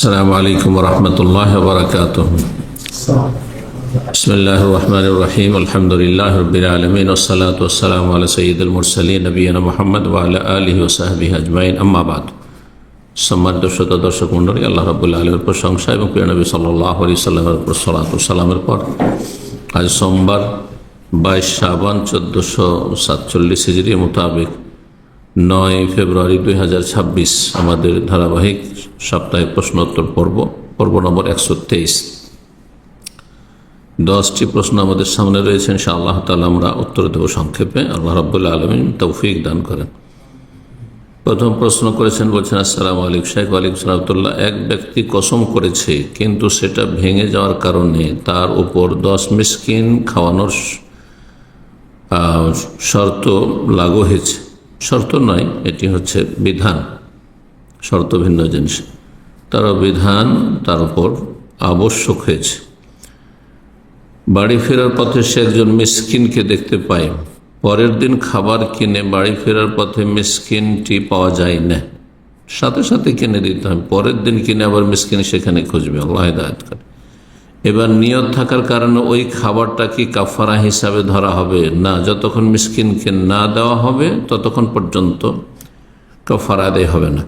আসসালামু আলাইকুম ওয়া রাহমাতুল্লাহি ওয়া বারাকাতুহু। বিসমিল্লাহির রহমানির রহিম। আলহামদুলিল্লাহি রাব্বিল আলামিন ওয়াস সালাতু ওয়াস সালামু আলা সাইয়্যিদিল মুরসালিন নবিয়িনা মুহাম্মদ ওয়া আলা আলিহি ওয়া সাহবিহি আজমাইন, আম্মা বাদ। সম্মানিত শ্রোতা দর্শক মণ্ডলী, আল্লাহ রাব্বুল আলামিনের প্রশংসা এবং প্রিয় নবী সাল্লাল্লাহু আলাইহি ওয়াসাল্লামের উপর সালাতু ওয়াস সালামের পর আজ সোমবার 22 শাবান 1447 হিজরি মোতাবেক 9 ফেব্রুয়ারি 2026 আমাদের ধারাবাহিক সাপ্তাহিক প্রশ্নোত্তর পর্ব নম্বর 123। 10টি প্রশ্ন আমাদের সামনে রয়েছে, ইনশাআল্লাহ তাআলা আমরা উত্তর দেব সংক্ষেপে। আল্লাহ রাব্বুল আলামিন তৌফিক দান করেন। প্রথম প্রশ্ন করেছেন, বলছেন আসসালামু আলাইকুম শেখ। ওয়ালাইকুম সালাম। এক ব্যক্তি কসম করেছে কিন্তু সেটা ভেঙে যাওয়ার কারণে তার উপর 10 মিসকিন খাওয়ানোর শর্ত লাগু হয়েছে। শর্ত নয়, এটি হচ্ছে বিধান। শর্ত ভিন্ন জিনিস। তার বিধান তার উপর আবশ্যক হয়েছে। বাড়ি ফেরার পথে সে একজন মিসকিনকে দেখতে পায়। পরের দিন খাবার কিনে বাড়ি ফেরার পথে মিসকিনটি পাওয়া যায় না, সাথে সাথে কিনে দিতে হবে। পরের দিন কিনে আবার মিসকিন সেখানে খুঁজবে। আল্লাহ হিদায়াত করে। এবার নিয়ত থাকার কারণে ওই খাবারটা কি কাফারা হিসাবে ধরা হবে? না, যতক্ষণ মিসকিনকে না দেওয়া হবে ততক্ষণ পর্যন্ত কাফারা আদায় হবে না।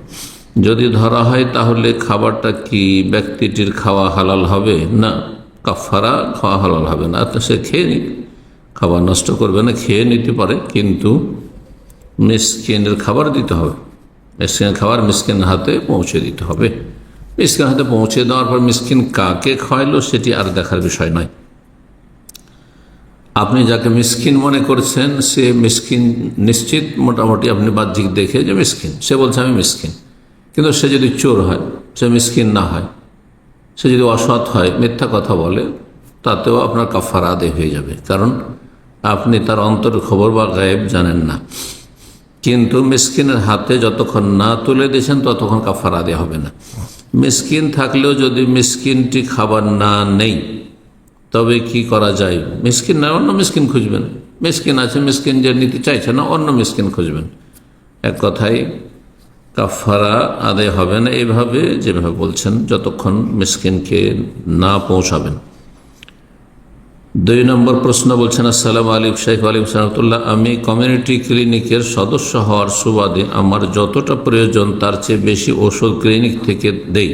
যদি ধরা হয় তাহলে খাবারটা কি ব্যক্তিটির খাওয়া হালাল হবে? না, কাফারা খাওয়া হালাল হবে না। সে খেয়ে নিক, খাবার নষ্ট করবে না, খেয়ে নিতে পারে, কিন্তু মিসকিনের খাবার দিতে হবে। মিসকিনের খাবার মিসকিনের হাতে পৌঁছে দিতে হবে। মিসকিন হাতে পৌঁছে দেওয়ার পর মিসকিন কাকে খাওয়াইলো সেটি আর দেখার বিষয় নয়। আপনি যাকে মিসকিন মনে করছেন সে মিসকিন নিশ্চিত, মোটামুটি আপনি বাহ্যিক দেখে যে মিসকিন, সে বলছে আমি মিসকিন। কিন্তু সে যদি চোর হয়, সে মিসকিন না হয়। সে যদি অসৎ হয়, মিথ্যা কথা বলে, তাতেও আপনার কাফারা আদায় হয়ে যাবে, কারণ আপনি তার অন্তর খবর বা গায়েব জানেন না। কিন্তু মিসকিনের হাতে যতক্ষণ না তুলে দিয়েছেন ততক্ষণ কাফারা আদায় হবে না। মিসকিন থাকলেও যদি মিসকিনটি খাবার না নেই, তবে কি করা যায়? মিসকিন না, অন্য মিসকিন খুঁজবেন। মিসকিন আছে, মিসকিন যে নিতে চাইছে না, অন্য মিসকিন খুঁজবেন। এক কথায় কাফারা আদায় হবে না এইভাবে যেভাবে বলছেন, যতক্ষণ মিসকিনকে না পৌঁছাবেন। 2 নম্বর প্রশ্ন বলছেন আসসালামু আলাইকুম শেখ। ওয়ালাইকুম সালাম। আমি কমিউনিটি ক্লিনিকের সদস্য হওয়ার সুবাদে আমার যতটা প্রয়োজন তার চেয়ে বেশি ওষুধ ক্লিনিক থেকে দেই।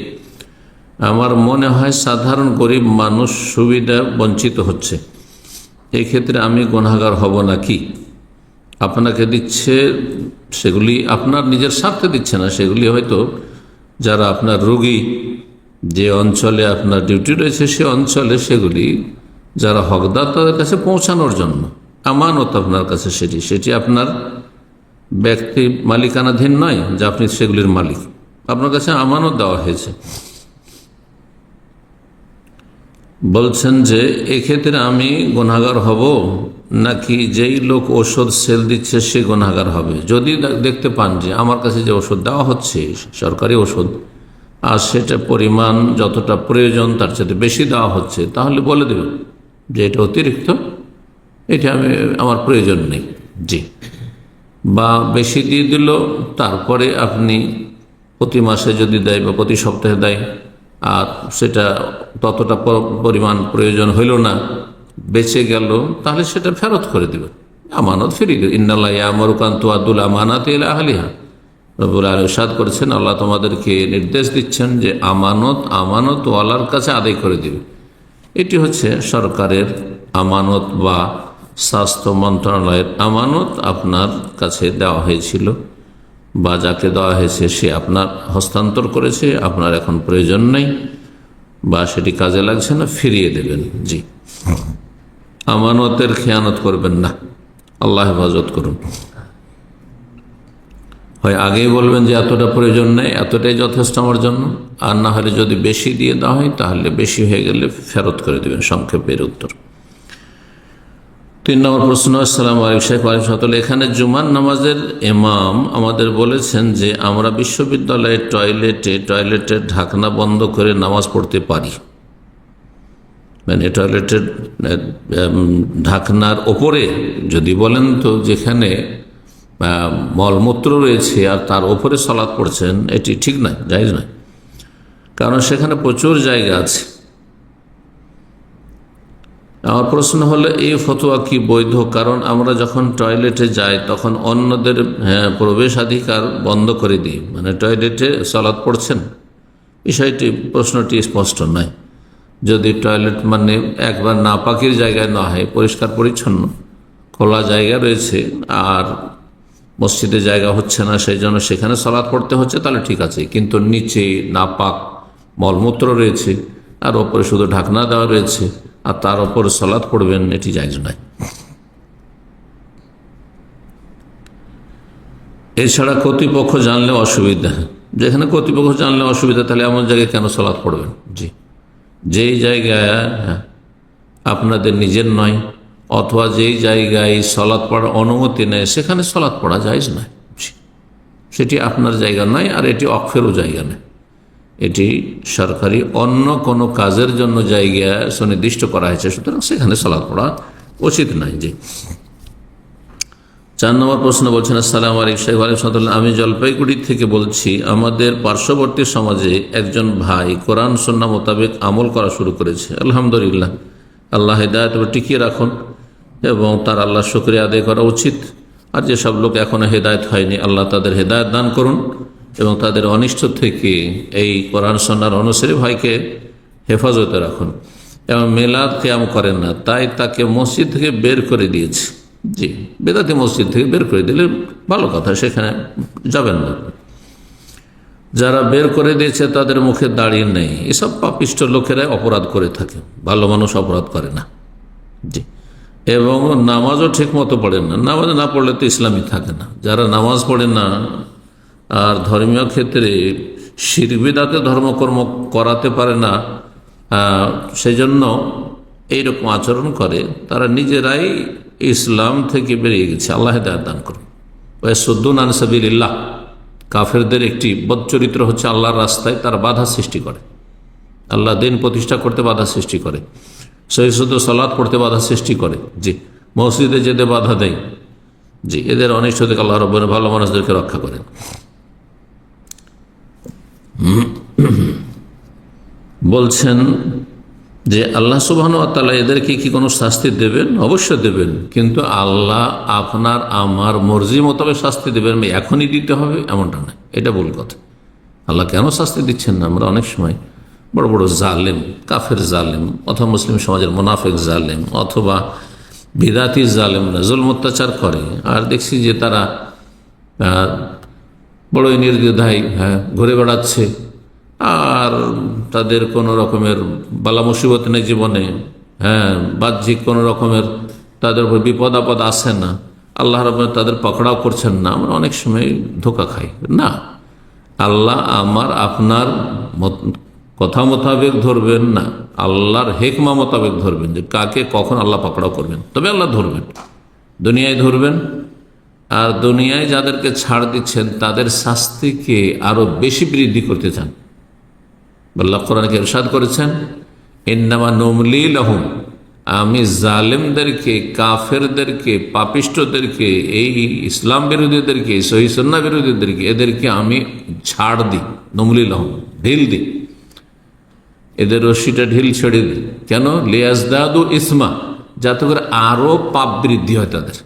আমার মনে হয় সাধারণ গরিব মানুষ সুবিধা বঞ্চিত হচ্ছে। এই ক্ষেত্রে আমি গুনাহগার হব নাকি? আপনাকে দিচ্ছে সেগুলি আপনার নিজের স্বার্থে দিচ্ছে না, সেগুলি হয়তো যারা আপনার রোগী, যে অঞ্চলে আপনার ডিউটি রয়েছে সে অঞ্চলে সেগুলি যারা হকদার তাদের কাছে পৌঁছানোর জন্য আমানত আপনার কাছে। সেটি আপনার ব্যক্তি মালিকানাধীন নয় যে আপনি সেগুলির মালিক। আপনার কাছে আমানত দেওয়া হয়েছে। বলছেন যে এক্ষেত্রে আমি গুনাহগার হব নাকি যেই লোক ওষুধ সেল দিচ্ছে সে গুনাহগার হবে? যদি দেখতে পান যে আমার কাছে যে ওষুধ দেওয়া হচ্ছে সরকারি ওষুধ, আর সেটা পরিমাণ যতটা প্রয়োজন তার সাথে বেশি দেওয়া হচ্ছে, তাহলে বলে দেবেন যে এটা অতিরিক্ত, এটা আমার প্রয়োজন নেই, জি। বা বেশি দিয়ে দিল, তারপরে আপনি প্রতি মাসে যদি দেয় বা প্রতি সপ্তাহে দেয়, আর সেটা ততটা পরিমাণ প্রয়োজন হইল না, বেঁচে গেল, তাহলে সেটা ফেরত করে দেবেন, আমানত ফিরিয়ে দেবেন। ইন্নাল্লাহ ইয়ামুরুকুম আন তুআদ্দুল আমানাতি ইলা আহলিহা। রব্বুল আলামিন ইরশাদ করেছেন, আল্লাহ তোমাদেরকে নির্দেশ দিচ্ছেন যে আমানতওয়ালার কাছে আদায় করে দিবে। এটি হচ্ছে সরকারের আমানত বা স্বাস্থ্য মন্ত্রণালয়ের আমানত আপনার কাছে দেওয়া হয়েছিল, বা যাকে দেওয়া হয়েছে সে আপনার হস্তান্তর করেছে, আপনার এখন প্রয়োজন নেই বা সেটি কাজে লাগছে না, ফিরিয়ে দেবেন, জি। আমানতের খেয়ানত করবেন না, আল্লাহ হেফাজত করুন। হয় আগেই বলবেন যে এতটা প্রয়োজন নেই, এতটাই যথেষ্ট আমার জন্য, আর না হলে যদি বেশি দিয়ে দেওয়া হয় তাহলে বেশি হয়ে গেলে ফেরত করে দেবেন। সংক্ষেপের উত্তর। 3 নম্বর প্রশ্ন আসসালামু আলাইকুম শেখ। ওয়ালাইকুম সালাম। এখানে জুমার নামাজের ইমাম আমাদের বলেছেন যে আমরা বিশ্ববিদ্যালয়ের টয়লেটের ঢাকনা বন্ধ করে নামাজ পড়তে পারি। মানে টয়লেটের ঢাকনার ওপরে যদি বলেন, তো যেখানে মলমূত্র রয়েছে আর তার ওপরে সালাত পড়ছেন, এটি ঠিক নয়, জায়েজ নয়। কারণ সেখানে প্রচুর জায়গা আছে। আমার প্রশ্ন হলো, এই ফতোয়া কি বৈধ? কারণ আমরা যখন টয়লেটে যাই তখন অন্যদের প্রবেশাধিকার বন্ধ করে দিই, মানে টয়লেটে সালাত পড়ছেন, বিষয়টি প্রশ্নটি স্পষ্ট নয়। যদি টয়লেট মানে একবার নাপাকির জায়গায় না হয়, পরিষ্কার পরিচ্ছন্ন খোলা জায়গা রয়েছে আর মসজিদে জায়গা হচ্ছে না, সেই জন্য সেখানে সালাত পড়তে হচ্ছে, তাহলে ঠিক আছে। কিন্তু নিচে নাপাক মলমূত্র রয়েছে আর ওপরে শুধু ঢাকনা দেওয়া রয়েছে আর তার ওপর সালাত পড়বেন, এটি জায়েজ নয়। এছাড়া কর্তৃপক্ষ জানলে অসুবিধা, যেখানে কর্তৃপক্ষ জানলে অসুবিধা, তাহলে এমন জায়গায় কেন সালাত পড়বেন? জি, যেই জায়গায় আপনাদের নিজের নয় অথবা যেই জায়গায় সালাত পড়ার অনুমতি নেই সেখানে সালাত পড়া জায়েজ নয়, সেটি আপনার জায়গা নয় আর এটি অকফেরও জায়গা নয়, এটি সরকারি অন্য কোনো কাজের জন্য জায়গা সুনির্দিষ্ট করা হয়েছে, সুতরাং সেখানে সালাত পড়া উচিত নয়। জি, 4 নম্বর প্রশ্ন বলছেন, আসসালামু আলাইকুম, আমি জলপাইগুড়ি থেকে বলছি। আমাদের পার্শ্ববর্তী সমাজে একজন ভাই কোরআন সুন্নাহ মোতাবেক আমল করা শুরু করেছে। আলহামদুলিল্লাহ, আল্লাহ হেদায়েত টিকিয়ে রাখুন এবং তার আল্লাহ শুকরিয়া আদায় করা উচিত। আর যেসব লোক এখনো হেদায়েত হয়নি, আল্লাহ তাদের হেদায়েত দান করুন এবং তাদের অনিষ্ট থেকে এই কোরআন সুন্নাহর অনুসারী ভাইকে হেফাজতে রাখুন। এবং মিলাদ কিয়াম করেন না, তাই তাকে মসজিদ থেকে বের করে দিয়েছে। জি, বেদাতি মসজিদ থেকে বের করে দিলে ভালো কথা, সেখানে যাবেন না। যারা বের করে দিয়েছে তাদের মুখে দাঁড়িয়ে নেই, এসব পাপিষ্ট লোকেরাই অপরাধ করে থাকে, ভালো মানুষ অপরাধ করে না। জি, এবং নামাজও ঠিক মতো পড়েন না, নামাজ না পড়লে তো ইসলামই থাকে না। যারা নামাজ পড়ে না আর ধর্মীয় ক্ষেত্রে শিরক বিদআতে ধর্মকর্ম করাতে পারে না, সেই জন্য এইরকম আচরণ করে, তারা নিজেরাই ইসলাম থেকে বেরিয়ে গেছে। আল্লাহ হেদায়েত দান করুন। ওয়াসুদ্দুন আন সাবিলিল্লাহ, কাফেরদের একটি বদচরিত্র হচ্ছে আল্লাহর রাস্তায় তারা বাধা সৃষ্টি করে, আল্লাহ দিন প্রতিষ্ঠা করতে বাধা সৃষ্টি করে, সহি শুদ্ধ সালাত পড়তে বাধা সৃষ্টি করে। জি, মসজিদে যেতে বাধা দেয়। জি, এদের অনিষ্ট থেকে আল্লাহ রাব্বুল ভালো মানুষদেরকে রক্ষা করেন। বলছেন যে আল্লাহ সুবহানাহু ওয়া তাআলা এদেরকে কি কোনো শাস্তি দেবেন? অবশ্যই দেবেন, কিন্তু আল্লাহ আপনার আমার মর্জি মোতাবেক শাস্তি দেবেন, এখনই দিতে হবে এমনটা নয়, এটা ভুল কথা। আল্লাহ কেন শাস্তি দিচ্ছেন না? আমরা অনেক সময় বড় বড় জালেম, কাফের জালেম অথবা মুসলিম সমাজের মুনাফিক জালেম অথবা বিদাতি জালেমরা জুলম অত্যাচার করে, আর দেখছি যে তারা বড়ই নির্দ্বিধায় ঘুরে বেড়াচ্ছে আর তাদের কোনো রকমের বালা মুসিবত নেই জীবনে, বাহ্যিক কোনো রকমের তাদের উপর বিপদ আপদ আসে না, আল্লাহ রাব্বুল তাদের পকড়াও করছেন না। আমরা অনেক সময় ধোঁকা খাই না। আল্লাহ আমার আপনার কথা মোতাবেক ধরবেন না, আল্লাহর হেকমা মোতাবেক ধরবেন, যে কাকে কখন আল্লাহ পকড়াও করবেন, তবে আল্লাহ ধরবেন, দুনিয়ায় ধরবেন। আর দুনিয়ায় যাদেরকে ছাড় দিচ্ছেন তাদের শাস্তিকে আরো বেশি বৃদ্ধি করতে চান। আল্লাহ কোরআনকে ইরশাদ করেছেন, ইন্নামা নুমলি লাহুম, আমি জালেমদেরকে, কাফেরদেরকে, পাপিষ্টদেরকে, এই ইসলাম বিরোধীদেরকে, সহিহ সুন্নাহ বিরোধীদেরকে, এদেরকে আমি ছাড় দিই। নুমলি লাহুম, ঢিল দিই, এদের রশিটা ঢিল ছেড়ে দিই। কেন? লিয়াজদাদু ইসমা, যাতে করে আরো পাপ বৃদ্ধি হয়, তাদের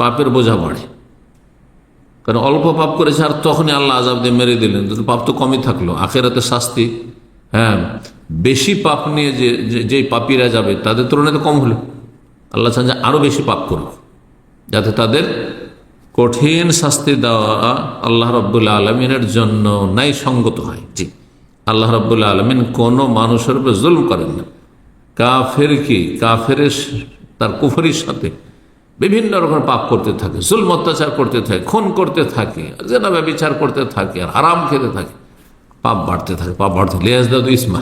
পাপের বোঝা বাড়ে। কারণ অল্প পাপ করেছে আর তখনই আল্লাহ আযাব দিয়ে মেরে দিলেন, পাপ তো কমই থাকলো, আখিরাতে শাস্তি বেশি পাপ নিয়ে যে পাপীরা যাবে তাদের তুলনায় তো কম হলো। আল্লাহ চান যে আরো বেশি পাপ করুক, যাতে তাদের কঠিন শাস্তি দেওয়া আল্লাহ রাব্বুল আলামিনের জন্য ন্যায় সঙ্গত হয়। জি, আল্লাহ রাব্বুল আলামিন কোনো মানুষের উপর জুলম করেন না। কাফের কি, কাফের তার কুফরির সাথে বিভিন্ন রকম পাপ করতে থাকে, জুলম অত্যাচার করতে থাকে, খুন করতে থাকে, জেনা ব্যভিচার করতে থাকে, আর হারাম খেতে থাকে, পাপ বাড়তে থাকে, পাপ বাড়তে লিয়াজদাদু ইসমা,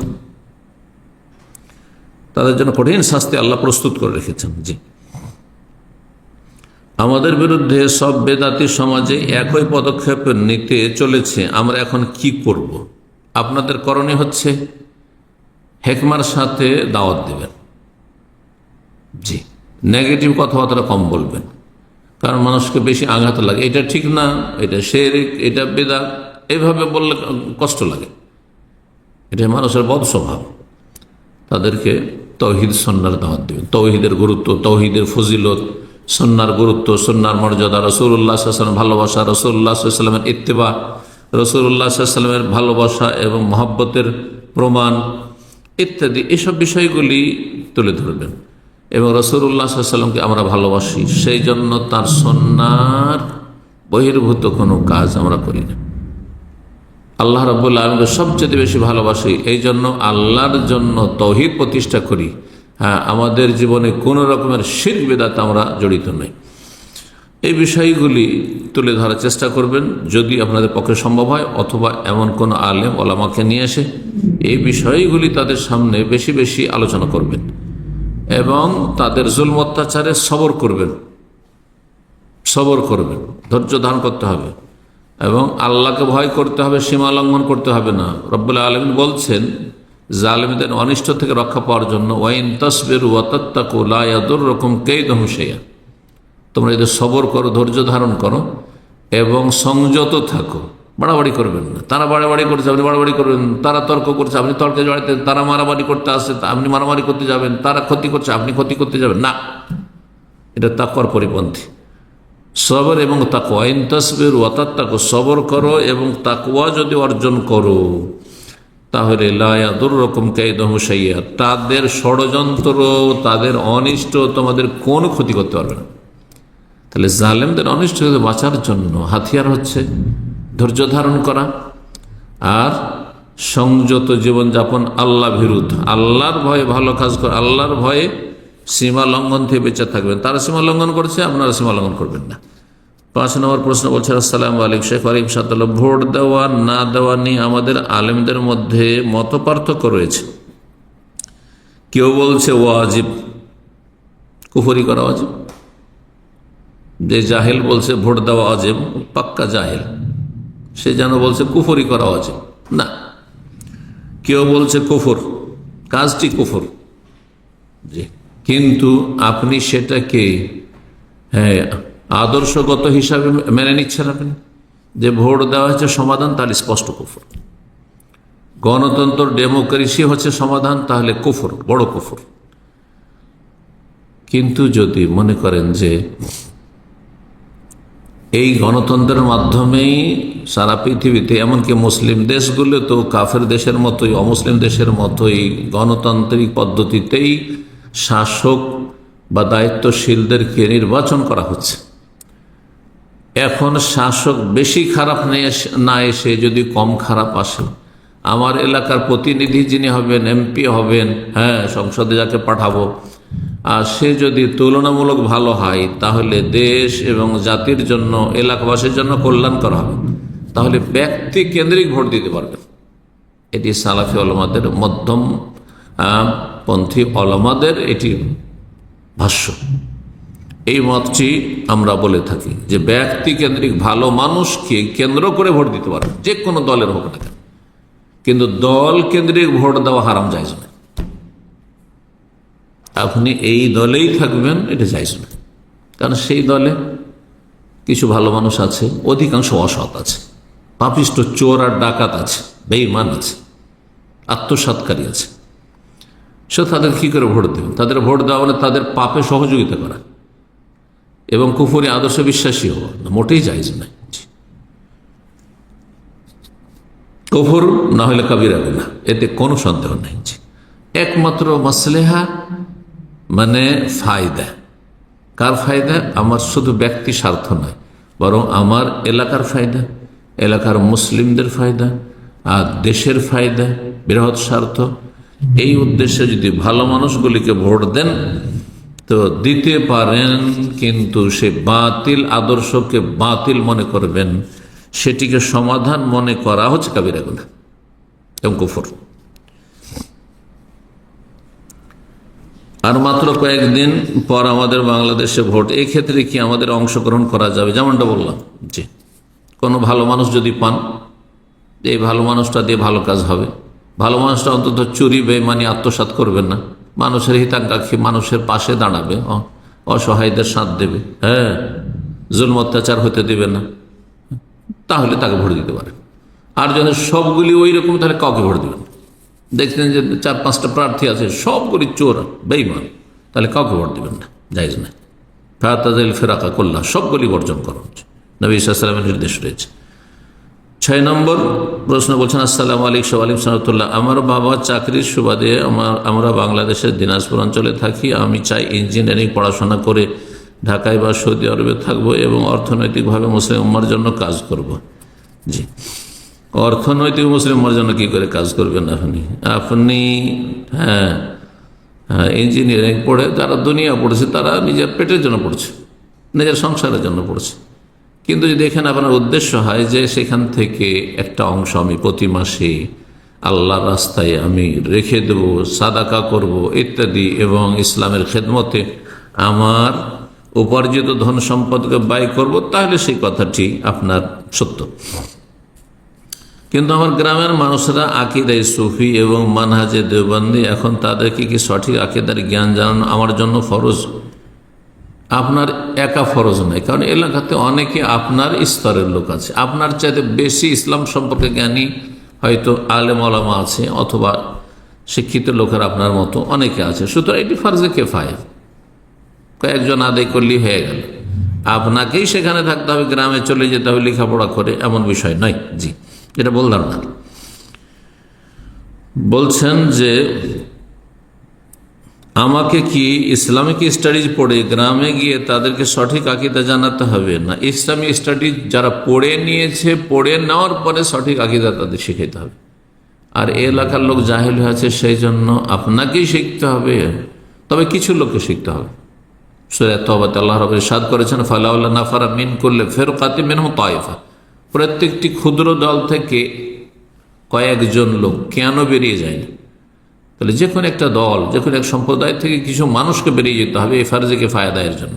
তাদের জন্য কঠিন শাস্তি আল্লাহ প্রস্তুত করে রেখেছেন। জি, আমাদের বিরুদ্ধে সব বেদাতি সমাজে একই পদক্ষেপ নিতে চলেছে, আমরা এখন কি করব? আপনাদের করণীয় হচ্ছে হেকমার সাথে দাওয়াত দেবেন। জি, নেগেটিভ কথাবার্তা কম বলবেন, কারণ মানুষকে বেশি আঘাত লাগে, এটা ঠিক না, এটা শিরক, এটা বিদআত, এইভাবে বললে কষ্ট লাগে। এটা মানুষের বদ স্বভাব। তাদেরকে তৌহিদ সুন্নাহর দাওয়াত দেবেন, তৌহিদের গুরুত্ব, তৌহিদের ফজিলত, সুন্নাহর গুরুত্ব, সুন্নাহর মর্যাদা, রাসূলুল্লাহ সাল্লাল্লাহু আলাইহি ওয়াসাল্লামের ভালোবাসা, রাসূলুল্লাহ সাল্লাল্লাহু আলাইহি ওয়াসাল্লামের ইত্তেবা, রাসূলুল্লাহ সাল্লাল্লাহু আলাইহি ওয়াসাল্লামের ভালোবাসা এবং মহব্বতের প্রমাণ ইত্যাদি এসব বিষয়গুলি তুলে ধরবেন। এবং রাসূলুল্লাহ সাল্লাল্লাহু আলাইহি ওয়াসাল্লামকে আমরা ভালোবাসি, সেই জন্য তার সুন্নাহর বহির্ভূত কোনো কাজ আমরা করি না। আল্লাহ রাব্বুল আলামিনকে সবচেয়ে বেশি ভালোবাসি, এই জন্য আল্লাহর জন্য তৌহিদ প্রতিষ্ঠা করি। হ্যাঁ, আমাদের জীবনে কোনো রকমের শিরক বিদআত আমরা জড়িত নই। এই বিষয়গুলি তুলে ধরার চেষ্টা করবেন যদি আপনাদের পক্ষে সম্ভব হয়, অথবা এমন কোন আলেম ওলামাকে নিয়ে এসে এই বিষয়গুলি তাদের সামনে বেশি বেশি আলোচনা করবেন এবং তাদের জুলম অত্যাচারে সবর করবেন, ধৈর্য ধারণ করতে হবে এবং আল্লাহকে ভয় করতে হবে, সীমা লঙ্ঘন করতে হবে না। রব্বুল আলামিন বলছেন জালিমদের অনিষ্ট থেকে রক্ষা পাওয়ার জন্য ওয়াইন তাসবিরু ওয়া তাত্তাকু লা ইয়াদুররুকুম কাইদুহুম শাইআ, তোমরা যদি সবর করো, ধৈর্য ধারণ করো এবং সংযত থাকো, বাড়াবাড়ি করবেন না। তারা বাড়াবাড়ি করছে, আপনি বাড়াবাড়ি করবেন, তারা তর্ক করছে, আপনি তর্কে জড়াতে, তারা মারামারি করতে আসছে, আপনি মারামারি করতে যাবেন, তারা ক্ষতি করছে, আপনি ক্ষতি করতে যাবেন না। এটা তাকওয়ার পরিপন্থী। সবর এবং তাকওয়া, ইন তাসবিরু ওয়া তাত্তাকু, সবর করো এবং তাকওয়া যদি অর্জন করো তাহলে লা ইয়াদুররুকুম কাইদুহুম শাইআ, তাদের ষড়যন্ত্র, তাদের অনিষ্ট তোমাদের কোনো ক্ষতি করতে পারবে না। তাহলে জালেমদের অনিষ্ট থেকে বাঁচার জন্য হাতিয়ার হচ্ছে ধৈর্য ধারণ করা আর সংযত জীবনযাপন, আল্লাহ ভীরুত, আল্লাহর ভয়ে ভালো কাজ করা, আল্লাহর ভয়ে সীমা লঙ্ঘন থেকে বেঁচে থাকবেন। তারা সীমা লঙ্ঘন করছে, আপনারা সীমা লঙ্ঘন করবেন না। 5 নম্বর প্রশ্ন বলছে, আসসালামু আলাইকুম শেখ ওয়ালাইকুম সালাম, ভোট দেওয়া না দেওয়া নিয়ে আমাদের আলেমদের মধ্যে মত পার্থক্য রয়েছে। কেউ বলছে ওয়াজিব, কুফরি করা ওয়াজিব। যে জাহেল বলছে ভোট দেওয়া ওয়াজিব, পাক্কা জাহেল, সে যেন বলছে কুফরি করা ওয়াজিব না। কেউ বলছে কুফর, কাজটি কুফর, জি, কিন্তু আপনি সেটাকে আদর্শগত হিসাবে মেনে নিচ্ছেন। আপনি যে ভোট দেওয়া হচ্ছে সমাধান, তাহলে স্পষ্ট কুফর। গণতন্ত্র, ডেমোক্রেসি হচ্ছে সমাধান, তাহলে কুফর, বড় কুফর। কিন্তু যদি মনে করেন যে এই গণতন্ত্রের মাধ্যমেই সারা পৃথিবীতে, এমনকি মুসলিম দেশগুলো তো কাফের দেশের মতোই, অমুসলিম দেশের মতোই গণতান্ত্রিক পদ্ধতিতেই শাসক বা দায়িত্বশীলদেরকে নির্বাচন করা হচ্ছে। এখন শাসক বেশি খারাপ না এসে যদি কম খারাপ আসে, আমার এলাকার প্রতিনিধি যিনি হবেন, এমপি হবেন, হ্যাঁ, সংসদে যাকে পাঠাবো, আর সে যদি তুলনামূলক ভালো হয়, তাহলে দেশ এবং জাতির জন্য, এলাকাবাসীর জন্য কল্যাণকর হবে। তাহলে ব্যক্তি কেন্দ্রিক ভোট দিতে পারবেন। এটি সালাফি ওলামাদের, মধ্যম পন্থী ওলামাদের এটি ভাষ্য। এই মতটি আমরা বলে থাকি যে ব্যক্তি কেন্দ্রিক ভালো মানুষকে কেন্দ্র করে ভোট দিতে পারবেন, যে কোনো দলের হোক না কেন। কিন্তু দল কেন্দ্রিক ভোট দেওয়া হারাম, জায়েজ না। আপনি এই দলেই থাকবেন, এটা জায়েজ না। কারণ সেই দলে কিছু ভালো মানুষ আছে, অধিকাংশ অসৎ আছে, পাপিষ্ট, চোর আর ডাকাত আছে, বেঈমান আছে, আত্মসাৎকারী আছে। সে তাদের কি করে ভোট দেবেন? তাদের ভোট দেওয়া মানে তাদের পাপে সহযোগিতা করা এবং কুফরি আদর্শে বিশ্বাসী হওয়া, মোটেই জায়েজ নাই। কুফর না হলে কাবিরা গুনাহ, এতে কোনো সন্দেহ নেই। একমাত্র মাসলেহা মানে ফায়দা। কার ফায়দা? আমার শুধু ব্যক্তি স্বার্থ নয়, বরং আমার এলাকার ফায়দা, এলাকার মুসলিমদের ফায়দা আর দেশের ফায়দা, বৃহৎ স্বার্থ। এই উদ্দেশ্যে যদি ভালো মানুষগুলিকে ভোট দেন তো দিতে পারেন, কিন্তু সে বাতিল আদর্শকে বাতিল মনে করবেন, সেটিকে সমাধান মনে করা হচ্ছে কাবিরা গুনাহ এবং কুফর। আর মাত্র কয়েকদিন পর আমাদের বাংলাদেশে ভোট, এই ক্ষেত্রে কি আমাদের অংশগ্রহণ করা যাবে? যেমনটা বললাম, যে কোনো ভালো মানুষ যদি পান, এই ভালো মানুষটা দিয়ে ভালো কাজ হবে। ভালো মানুষটা অন্তত চুরি, বেঈমানি, আত্মসাৎ করবেন না, মানুষের হিতাকাঙ্ক্ষী, মানুষের পাশে দাঁড়াবে, অসহায়দের সাথ দেবে, হ্যাঁ, জুলম অত্যাচার হতে দেবে না, তাহলে তাকে ভোট দিতে পারে। আর যদি সবগুলি ওই রকম, তাহলে কাউকে ভোট দেবেন। দেখছেন যে 4-5টা প্রার্থী আছে, সবগুলি চোর, বেঈমান, তাহলে কাউকে ভোট দেবেন না, জায়েজ না। ফাতাজিল ফিরাকা কুল্লাহ, সবগুলি বর্জন করুন, নবী সাল্লাল্লাহু আলাইহি ওয়াসাল্লামের নির্দেশ রয়েছে। 6 নম্বর প্রশ্ন বলছেন, আসসালামু আলাইকুম ওয়া আলাইকুম সালাতুল্লাহ। আমার বাবা চাকরির সুবাদে আমরা বাংলাদেশের দিনাজপুর অঞ্চলে থাকি। আমি চাই ইঞ্জিনিয়ারিং পড়াশোনা করে ঢাকায় বা সৌদি আরবে থাকবো এবং অর্থনৈতিকভাবে মুসলিম উম্মার জন্য কাজ করব। জি, অর্থনৈতিক মুসলিম উম্মার জন্য কি করে কাজ করবেন আপনি? হ্যাঁ, ইঞ্জিনিয়ারিং পড়ে যারা দুনিয়া পড়ছে তারা নিজের পেটের জন্য পড়ছে, নিজের সংসারের জন্য পড়ছে। কিন্তু যদি এখানে আপনার উদ্দেশ্য হয় যে সেখান থেকে একটা অংশ আমি প্রতি মাসে আল্লাহর রাস্তায় আমি রেখে দেব, সাদাকা করব ইত্যাদি, এবং ইসলামের খেদমতে আমার উপার্জিত ধন সম্পদকে ব্যয় করব, তাহলে সেই কথাটি আপনার সত্য। কিন্তু আমার গ্রামের মানুষরা আকীদায়ে সুফি এবং মানহাজে দেওবন্দি, এখন তাদেরকে কি সঠিক আকীদার জ্ঞান জানানো আমার জন্য ফরজ? আপনার একা ফরজ নাই, কারণ এলাকাতে অনেকে আপনার স্তরের লোক আছে, আপনার চাইতে বেশি ইসলাম সম্পর্কে জ্ঞানী হয়তো আলেম ওলামা আছে, অথবা শিক্ষিত লোকের আপনার মতো অনেকে আছে। সুতরাং এটি ফরজে কিফায়া, কয়েকজন আদায় করলেই হয়ে গেল। আপনাকেই সেখানে থাকতে হবে, গ্রামে চলে যেতে হবে লেখাপড়া করে, এমন বিষয় নয়। জি, এটা বললাম না। বলছেন যে আমাকে কি ইসলামিক স্টাডিজ পড়ে গ্রামে গিয়ে তাদেরকে সঠিক আকীদা জানাতে হবে না? ইসলামিক স্টাডিজ যারা পড়ে নিয়েছে, পড়ে নেওয়ার পরে সঠিক আকীদা তাদের শিখাইতে হবে। আর এলাকার লোক জাহেল হয়েছে, সেই জন্য আপনাকেই শিখতে হবে, তবে কিছু লোককে শিখতে হবে। সূরা তাওবাতে আল্লাহ রাব্বুল ইরশাদ করেছেন, ফালাউলা নাফারা মিন কুল্লি ফিরকাতিন মিনহুম তায়েফা, প্রত্যেকটি ক্ষুদ্র দল থেকে কয়েকজন লোক কেন বেরিয়ে যায়নি? তাহলে যে কোনো একটা দল, যে কোনো এক সম্প্রদায় থেকে কিছু মানুষকে বেরিয়ে যেতে হবে এই ফরজে কিফায়া আদায়ের জন্য।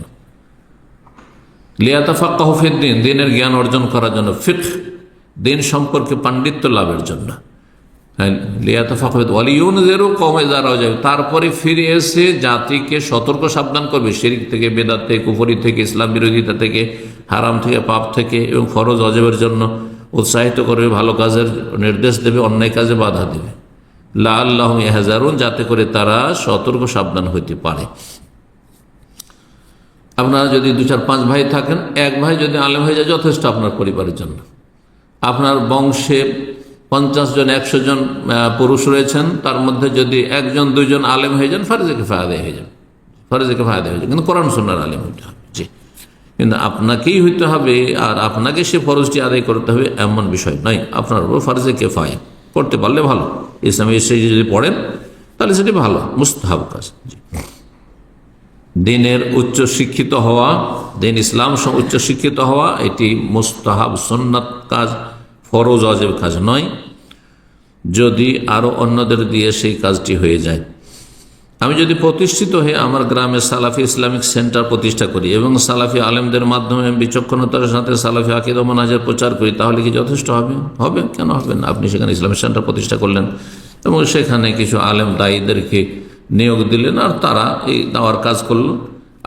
লিয়াতাফাক্কাহু ফিদ্দীন, দিনের জ্ঞান অর্জন করার জন্য, ফিকহ দিন সম্পর্কে পাণ্ডিত্য লাভের জন্য। লিয়াতাফাক্কাহু ওয়ালিয়ুনযিরু কওমা ইযা রাজাউ, তারপরে ফিরে এসে জাতিকে সতর্ক সাবধান করবে শিরক থেকে, বেদাত থেকে, কুফরি থেকে, ইসলাম বিরোধিতা থেকে, হারাম থেকে, পাপ থেকে, এবং ফরজ ওয়াজিবের জন্য উৎসাহিত করবে, ভালো কাজের নির্দেশ দেবে, অন্যায় কাজে বাধা দেবে। লাআল্লাহুম ইয়াহযারুন, যাতে করে তারা সতর্ক সাবধান হইতে পারে। আপনারা যদি 2-4-5 ভাই থাকেন, এক ভাই যদি আলেম হয়ে যায় যথেষ্ট আপনার পরিবারের জন্য। আপনার বংশে 50 জন 100 জন পুরুষ রয়েছেন, তার মধ্যে যদি 1-2 জন আলেম হয়ে যান, ফরজে কিফায়া আদায় হয়ে যাবে, ফরজে কিফায়া আদায় হয়ে যাবে। কিন্তু কোরআন সুন্নাহর আলেম হইতে হবে। জি, কিন্তু আপনাকেই হইতে হবে আর আপনাকে সে ফরজটি আদায় করতে হবে এমন বিষয় নয়। আপনার উপর ফরজে কিফায়া, করতে পারলে ভালো। ইসলামে এসে যদি পড়েন তাহলে সেটি ভালো, মুস্তাহাব কাজ। দিনের উচ্চ শিক্ষিত হওয়া, দিন ইসলাম উচ্চ শিক্ষিত হওয়া, এটি মুস্তাহাব সুন্নাত কাজ, ফরজ ওয়াজিব কাজ নয়, যদি আরো অন্যদের দিয়ে সেই কাজটি হয়ে যায়। আমি যদি প্রতিষ্ঠিত হয়ে আমার গ্রামে সালাফি ইসলামিক সেন্টার প্রতিষ্ঠা করি এবং সালাফি আলেমদের মাধ্যমে বিচক্ষণতার সাথে সালাফি আকীদা মানহাজের প্রচার করি, তাহলে কি যথেষ্ট হবে? হবে, কেন হবে না? আপনি সেখানে ইসলামিক সেন্টার প্রতিষ্ঠা করলেন এবং সেখানে কিছু আলেম দায়ীদেরকে নিয়োগ দিলেন, আর তারা এই দাওয়ার কাজ করলো,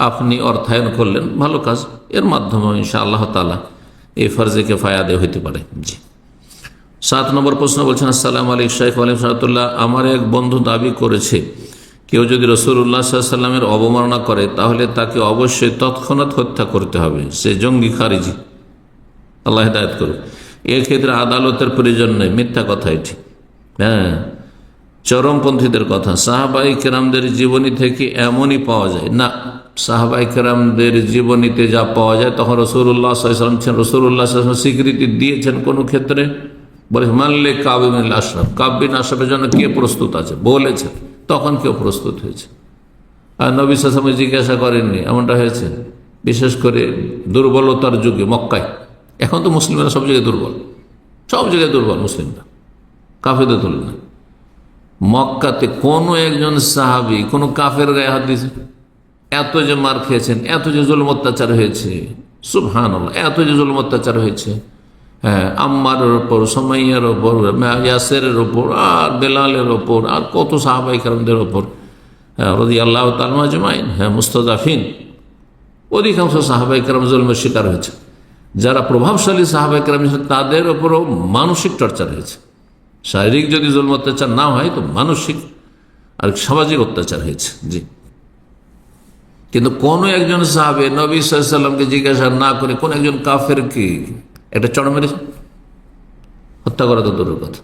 আপনি অর্থায়ন করলেন, ভালো কাজ। এর মাধ্যমে ইনশাআল্লাহ তাআলা এই ফরজে কিফায়া আদায় হইতে পারে। জি। 7 নম্বর প্রশ্ন বলছেন, আসসালামু আলাইকুম শাইখ ওয়া আলাইকুম সালাতুল্লাহ। আমার এক বন্ধু দাবি করেছে কেউ যদি রাসূলুল্লাহ সাল্লাল্লাহু আলাইহি ওয়াসাল্লামের অবমাননা করে তাহলে তাকে অবশ্যই তৎক্ষণাৎ হত্যা করতে হবে, সে জঙ্গি, খারিজি, আল্লাহ হিদায়াত করুন। এর ক্ষেত্রে আদালতের প্রয়োজন নেই, মিথ্যা কথা এটি। হ্যাঁ, চরমপন্থীদের কথা। সাহাবায়ে কেরামদের জীবনী থেকে এমনই পাওয়া যায় না। সাহাবায়ে কেরামদের জীবনীতে যা পাওয়া যায়, তখন রাসূলুল্লাহ সাল্লাল্লাহু আলাইহি ওয়াসাল্লাম রাসূলুল্লাহ সাল্লাল্লাহু আলাইহি ওয়াসাল্লাম স্বীকৃতি দিয়েছেন কোনো ক্ষেত্রে, বলে মানলে কাব বিন আশরাফ, কাব বিন আশরাফের জন্য কে প্রস্তুত আছে বলেছেন, তখন কেউ প্রস্তুত হয়েছে। আর নবী সাল্লাল্লাহু আলাইহি ওয়াসাল্লাম জিজ্ঞাসা করেননি, এমনটা হয়েছে। বিশেষ করে দুর্বলতার যুগে মক্কায়, এখন তো মুসলিমরা সব জায়গায় দুর্বল, সব জায়গায় দুর্বল মুসলিমরা, কাফেরদের তুলনায়। মক্কাতে কোনো একজন সাহাবী কোনো কাফের গায়ে হাত দিয়েছে? এত যে মার খেয়েছেন, এত যে জুলুম অত্যাচার হয়েছে, সুবহানাল্লাহ, এত যে জুলুম অত্যাচার হয়েছে, হ্যাঁ, আম্মারের ওপর, সুমাইয়ার ওপর, ইয়াসেরের ওপর, আর বেলালের ওপর, আর কত সাহাবায়ে কেরামদের ওপর রাদিয়াল্লাহু তাআলা আজমাইন, হ্যাঁ, মুস্তাযাফিন, অধিকাংশ সাহাবায়ে কেরাম জুলমের শিকার হয়েছে। যারা প্রভাবশালী সাহাবায়ে কেরাম তাদের ওপরও মানসিক টর্চার হয়েছে, শারীরিক যদি জুলম অত্যাচার না হয় তো মানসিক আর সামাজিক অত্যাচার হয়েছে। জি, কিন্তু কোন একজন সাহাবে নবী সাল্লাল্লাহু আলাইহি ওয়াসাল্লামকে জিজ্ঞাসা না করে কোন একজন কাফের কি একটা চড় মেরেছে? হত্যা করা তো দূরের কথা,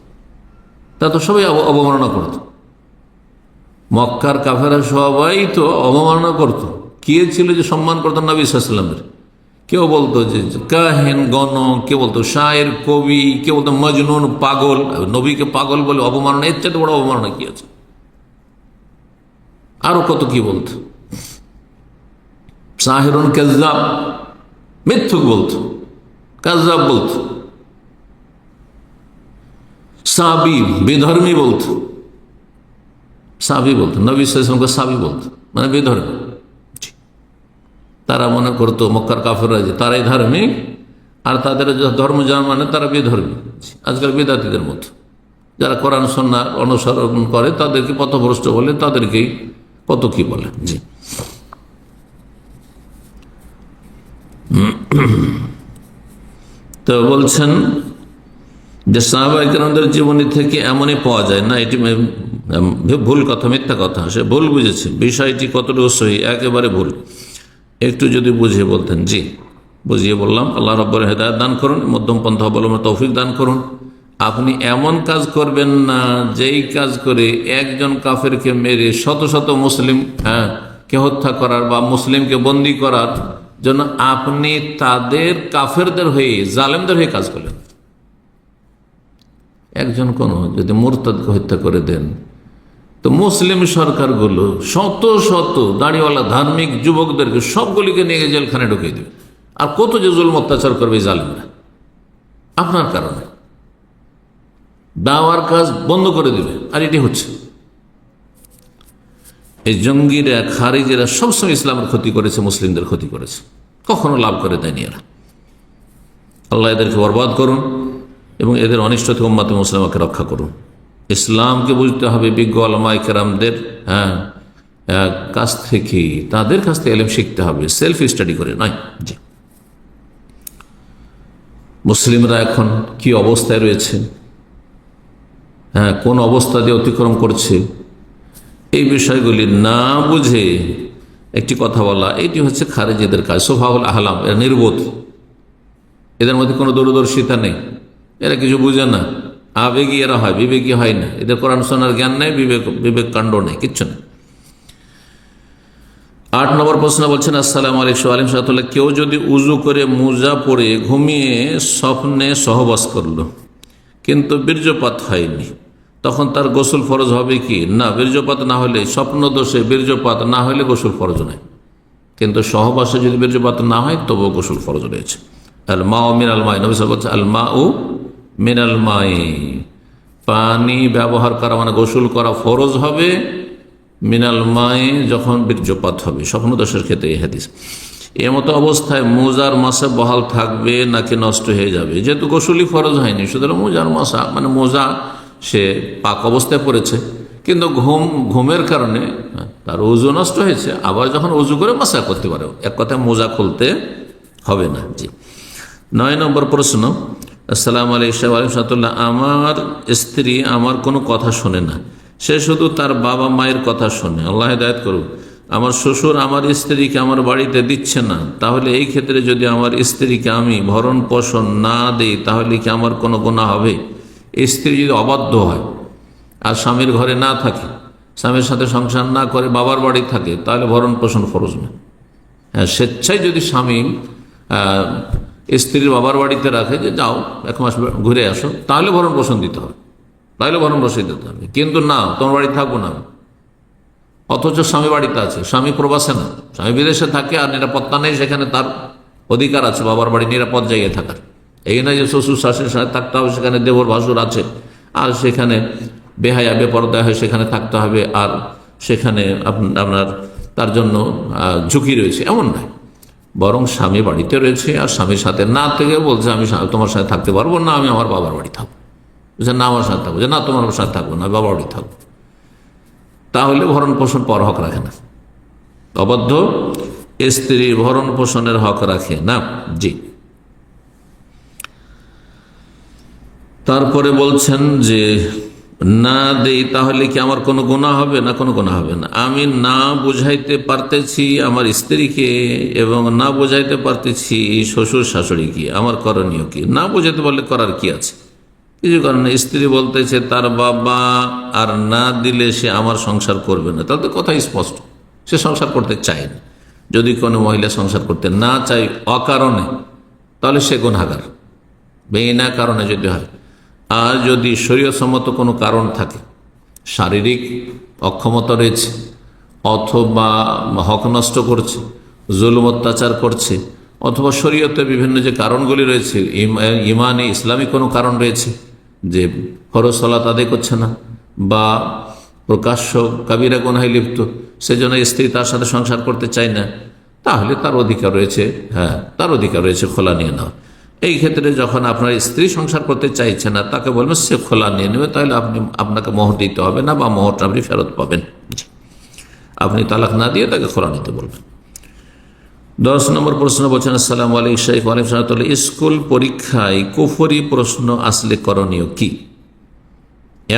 তা তো সবাই অবমাননা করত। মক্কার কাফেরা সবাই তো অবমাননা করত। কে ছিল যে সম্মান করত নবী সাল্লাল্লাহু আলাইহি ওয়াসাল্লামের? কেউ বলতো যে কাহেন গণক, কেউ বলতো শায়ের কবি, কেউ বলতো মজনুন পাগল। নবীকে পাগল বলে অবমাননা, এর চাইতে বড় অবমাননা কি আছে? আরো কত কি বলতো, সাহিরুন কাজ্জাব, মিথ্যুক বলতো, কাজ্জাব বলতো, সাবি বেধর্মী বলতো, সাবি বলতো, নবী সাল্লাল্লাহু আলাইহি ওয়াসাল্লামকে সাবি বলতো, মানে বেধর্মী। তারা মনে করতো মক্কার কাফেররা যে তারাই ধার্মিক, আর তাদের ধর্ম যারা মানে তারা বেধর্মী। আজকাল বেদাতীদের মতো যারা কোরআন সুন্নাহ অনুসরণ করে তাদেরকে পথভ্রষ্ট বলে, তাদেরকেই কত কি বলে। জি, তো বলছেন যে সাহাবায়ে কেরামদের জীবনী থেকে এমনই পাওয়া যায় না, এটি ভুল কথা, মিথ্যা কথা। সে ভুল বুঝেছে, বিষয়টি কতটুকু সহি, একেবারে ভুল। একটু যদি বুঝিয়ে বলতেন। জি, বুঝিয়ে বললাম। আল্লাহ রাব্বুল হেদায়েত দান করুন, মধ্যম পন্থা অবলম্বনের তৌফিক দান করুন। আপনি এমন কাজ করবেন না যেই কাজ করে একজন কাফেরকে মেরে শত শত মুসলিম কে হত্যা করার বা মুসলিমকে বন্দী করার জন্য আপনি তাদের কাফেরদের হয়ে জালেমদের হয়ে কাজ করলেন। একজন কোন যদি মুরতাদকে হত্যা করে দেন তো মুসলিম সরকারগুলো শত শত দাড়িওয়ালা ধার্মিক যুবকদেরকে সবগুলিকে নিয়ে জেলখানে ঢুকিয়ে দেবে। আর কত যে জুলম অত্যাচার করবে জালেমরা আপনার কারণে, দাওয়ার কাজ বন্ধ করে দেবে। আর এটি হচ্ছে, এই জঙ্গিরা খারিজেরা সবসময় ইসলামের ক্ষতি করেছে, মুসলিমদের ক্ষতি করেছে, কখনো লাভ করে দেয়নি এরা। আল্লাহ এদেরকে বরবাদ করুন এবং এদের অনিষ্ট থেকে উম্মাতে মুসলিমাকে রক্ষা করুন। ইসলামকে বুঝতে হবে বিজ্ঞ উলামায়ে কেরামদের কাছ থেকে, তাদের কাছ থেকে ইলম শিখতে হবে, সেলফ স্টাডি করে নয়। জি, মুসলিমরা এখন কি অবস্থায় রয়েছে, কোন অবস্থা দিয়ে অতিক্রম করছে, এই বিষয়গুলি না বুঝে একটি কথা বলা, এটি হচ্ছে খারেজিদের কাজ। সোফাউল আহলাম, এরা নির্বোধ, এদের মধ্যে কোনো দূরদর্শিতা নেই, এরা কিছু বুঝে না, আবেগী এরা হয়, বিবেকী হয় না। এদের কোরআন শোনার জ্ঞান নেই, বিবেক কাণ্ড নেই, কিচ্ছু নেই। 8 নম্বর প্রশ্ন বলছেন, আসসালামু আলাইকুম ওয়া আলাইকুম সালাম, কেউ যদি উজু করে মোজা পরে ঘুমিয়ে স্বপ্নে সহবাস করলো কিন্তু বীর্যপাত হয়নি, তখন তার গোসল ফরজ হবে কি? না, বীর্যপাত না হলে, স্বপ্ন দোষে বীর্যপাত না হলে গোসল ফরজ নয়, কিন্তু সহবাসে যদি বীর্যপাত না হয় তবুও গোসল ফরজ রয়েছে। আল মা ও মিনাল মাই, নবী সাল্লাল্লাহু আলাইহি ওয়াসাল্লাম, আল মা ও মিনাল মাই, পানি ব্যবহার করা মানে গোসল করা ফরজ হবে মিনাল মাই যখন বীর্যপাত হবে, স্বপ্ন দোষের ক্ষেত্রে এই হাদিস। এমতো অবস্থায় মোজার মাসা বহাল থাকবে নাকি নষ্ট হয়ে যাবে? যেহেতু গোসলই ফরজ হয়নি, সুতরাং মোজার মাসা মানে মোজা সে পাক অবস্থায় পড়েছে, কিন্তু ঘুমের কারণে তার উজু নষ্ট হয়েছে, আবার যখন উজু করে মাসা করতে পারে, এক কথায় মোজা খুলতে হবে না। জি, 9 নম্বর প্রশ্ন, আসসালামু আলাইকুম, আমার স্ত্রী আমার কোনো কথা শোনে না, সে শুধু তার বাবা মায়ের কথা শোনে, আল্লাহ হেদায়েত করুন। আমার শ্বশুর আমার স্ত্রীকে আমার বাড়িতে দিচ্ছে না, তাহলে এই ক্ষেত্রে যদি আমার স্ত্রীকে আমি ভরণ পোষণ না দিই তাহলে কি আমার কোনো গুনাহ হবে? স্ত্রী যদি অবাধ্য হয় আর স্বামীর ঘরে না থাকে, স্বামীর সাথে সংসার না করে বাবার বাড়ি থাকে, তাহলে ভরণ পোষণ ফরজ না। হ্যাঁ, স্বেচ্ছায় যদি স্বামী স্ত্রীর বাবার বাড়িতে রাখে যে যাও 1 মাস ঘুরে আসো, তাহলে ভরণ পোষণ দিতে হবে, তাহলে ভরণ পোষণ দিতে হবে। কিন্তু না, তোমার বাড়ি থাকবো না, অথচ স্বামী বাড়িতে আছে, স্বামী প্রবাসে না, স্বামী বিদেশে থাকে আর নিরাপত্তা নেই, সেখানে তার অধিকার আছে বাবার বাড়ি নিরাপদ জায়গায় থাকার। এই না যে শ্বশুর শাশুড়ির সাথে থাকতে হবে, সেখানে দেবর ভাসুর আছে আর সেখানে বেহায়া বেপরদা হয়ে সেখানে থাকতে হবে, আর সেখানে আপনার তার জন্য ঝুঁকি রয়েছে, এমন নয়। বরং স্বামী বাড়িতে রয়েছে আর স্বামীর সাথে না থেকে বলছে আমি তোমার সাথে থাকতে পারবো না, আমি আমার বাবার বাড়ি থাকবো, না আমার সাথে থাকবো, যে না তোমার সাথে থাকবো না, বাবার বাড়ি থাকবো, তাহলে ভরণ পোষণ পর হক রাখে না। অবাধ্য স্ত্রী ভরণ পোষণের হক রাখে না। জি, তারপরে বলছেন যে না দেই তাহলে কি আমার কোনো গুনাহ হবে না? কোনো গুনাহ হবে না। আমি না বুঝাইতে পারতেছি আমার স্ত্রীকে এবং না বুঝাইতে পারতেছি শ্বশুর শাশুড়িকে, আমার করণীয় কি? না বুঝাইতে পারলে করার কি আছে? কিছু কারণে স্ত্রী বলতেছে তার বাবা আর না দিলে সে আমার সংসার করবে না, তাহলে তো কথা স্পষ্ট, সে সংসার করতে চায় না। যদি কোনো মহিলা সংসার করতে না চায় অকারণে, তাহলে সে গুনাহগার, বিনা কারণে যদি হয়। আর যদি শরীয়তসম্মত কোনো কারণ থাকে, শারীরিক অক্ষমতা রয়েছে, অথবা হক নষ্ট করছে, জুলুম অত্যাচার করছে, অথবা শরীয়তে বিভিন্ন যে কারণগুলি রয়েছে, ইমানে ইসলামিক কোনো কারণ রয়েছে যে ফরজ সালাত আদায় করছে না বা প্রকাশ্য কাবিরা গুনাহে লিপ্ত, সেজন্য স্ত্রী তার সাথে সংসার করতে চায় না, তাহলে তার অধিকার রয়েছে, তার অধিকার রয়েছে খোলা নিয়ে নেওয়া। এই ক্ষেত্রে যখন আপনার স্ত্রী সংসার করতে চাইছে না, তাকে বলবেন সে খোলা নিয়ে নেবে, তাহলে আপনাকে মোহর দিতে হবে না বা মোহরটা আপনি ফেরত পাবেন। আপনি তালাক না দিয়ে তাকে খোলা নিতে বলবেন। 10 নম্বর প্রশ্ন বলছেন, আসসালামু আলাইকুম শাইখ। ওয়ালাইকুম আসসালাম। স্কুল পরীক্ষায় কুফরি প্রশ্ন আসলে করণীয় কি?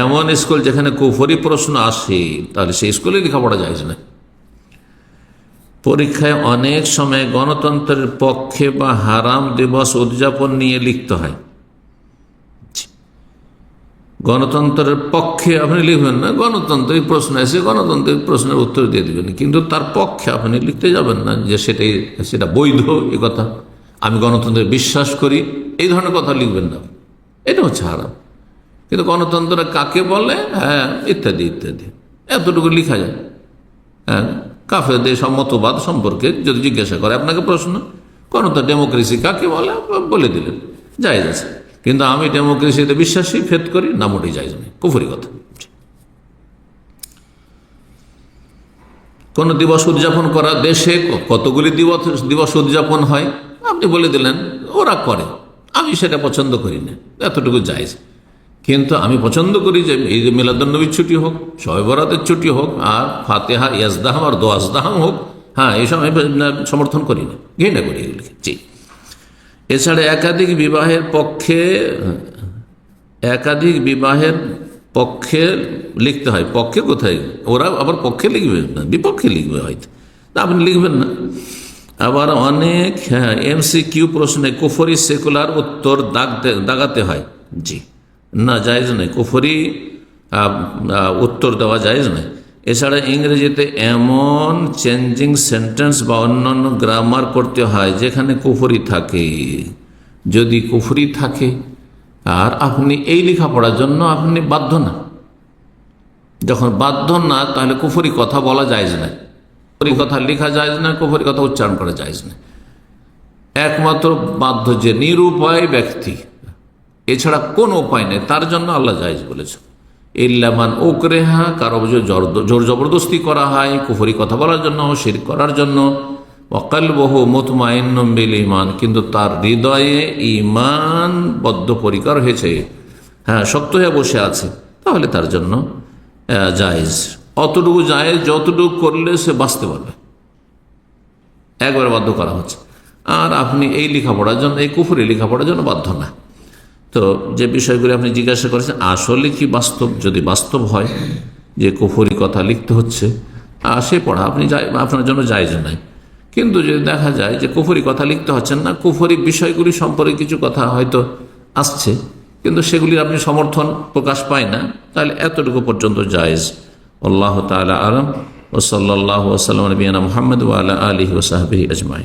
এমন স্কুল যেখানে কুফরি প্রশ্ন আসে, তাহলে সেই স্কুলে লেখাপড়া যায় না। পরীক্ষায় অনেক সময় গণতন্ত্রের পক্ষে বা হারাম দিবস উদযাপন নিয়ে লিখতে হয়। গণতন্ত্রের পক্ষে আপনি লিখবেন না, গণতন্ত্রের প্রশ্ন এসে গণতন্ত্রের প্রশ্নের উত্তর দিয়ে দেবেন, কিন্তু তার পক্ষে আপনি লিখতে যাবেন না যে সেটা বৈধ, এ কথা আমি গণতন্ত্রে বিশ্বাস করি, এই ধরনের কথা লিখবেন না, এটা হচ্ছে হারাম। কিন্তু গণতন্ত্র কাকে বলে, ইত্যাদি ইত্যাদি এতটুকু লিখা যায়। কাফেরদের মতবাদ সম্পর্কে যদি জিজ্ঞাসা করে আপনাকে প্রশ্ন, গণতন্ত্র ডেমোক্রেসি কাকে বলে দিলেন, জায়েজ আছে। কিন্তু আমি ডেমোক্রেসিতে বিশ্বাসী, ফেদ করি না, মোটেই জায়েজ নেই, কুফরি কথা। কোন দিবস উদযাপন করা, দেশে কতগুলি দিবস উদযাপন হয়, আপনি বলে দিলেন ওরা করে, আমি সেটা পছন্দ করি না, এতটুকু জায়েজ। কিন্তু আমি পছন্দ করি যে ঈদ মিলাদুন্নবীর ছুটি হোক, শবে বরাতের ছুটি হোক, আর ফাতেহা ইয়াজদাহাম আর দোয়াজদাহাম হোক, এইসব আমি সমর্থন করি না, ঘৃণা করি এগুলিকে। জি। এছাড়া একাধিক বিবাহের পক্ষে লিখতে হয়। পক্ষে কোথায়? ওরা আবার পক্ষে লিখবে না, বিপক্ষে লিখবে হয়তো, তা আপনি লিখবেন না। আবার অনেক MCQ প্রশ্নে কুফরি সেকুলার উত্তর দাগাতে হয়। জি, না, জায়েজ নয়, কুফরি উত্তর দেওয়া জায়েজ নয়। এছাড়া ইংরেজিতে এমন চেঞ্জিং সেন্টেন্স বা অন্যান্য গ্রামার করতে হয় যেখানে কুফরি থাকে। যদি কুফরি থাকে আর আপনি এই লেখাপড়ার জন্য আপনি বাধ্য না, যখন বাধ্য না, তাহলে কুফরি কথা বলা জায়েজ না, কুফরি কথা লেখা জায়েজ না, কুফরি কথা উচ্চারণ করা জায়েজ না। একমাত্র বাধ্য যে নিরুপায় ব্যক্তি, এছাড়া কোনো উপায় নেই, তার জন্য আল্লাহ জায়েজ বলেছে। ইল্লামান উকরেহা, কারো জোর জবরদস্তি করা হয় কুফরি কথা বলার জন্য, শিরক করার জন্য, ওয়াকালবহু মুতমাইন্নুম বিল ঈমান, কিন্তু তার হৃদয়ে ঈমান বদ্ধপরিকর হয়েছে, শক্ত হয়ে বসে আছে, তাহলে তার জন্য জায়েজ। অতটুকু জায়েজ যতটুকু করলে সে বাঁচতে পারবে, একবার বাধ্য করা হচ্ছে। আর আপনি এই লেখাপড়ার জন্য, এই কুফরি লেখাপড়ার জন্য বাধ্য না। তো যে বিষয়গুলি আপনি জিজ্ঞাসা করেছেন আসলে কি বাস্তব, যদি বাস্তব হয় যে কুফরি কথা লিখতে হচ্ছে, সে পড়া আপনার জন্য জায়েজ নাই। কিন্তু যদি দেখা যায় যে কুফরি কথা লিখতে হচ্ছেন না, কুফরি বিষয়গুলি সম্পর্কে কিছু কথা হয়তো আসছে, কিন্তু সেগুলির আপনি সমর্থন প্রকাশ পায় না, তাহলে এতটুকু পর্যন্ত জায়েজ। আল্লাহ তাআলা আ'লাম। ওয়া সাল্লাল্লাহু ওয়া সাল্লাম আলা নবিয়িনা মুহাম্মদ ওয়া আলা আলিহি ওয়া সাহবিহি আজমাইন।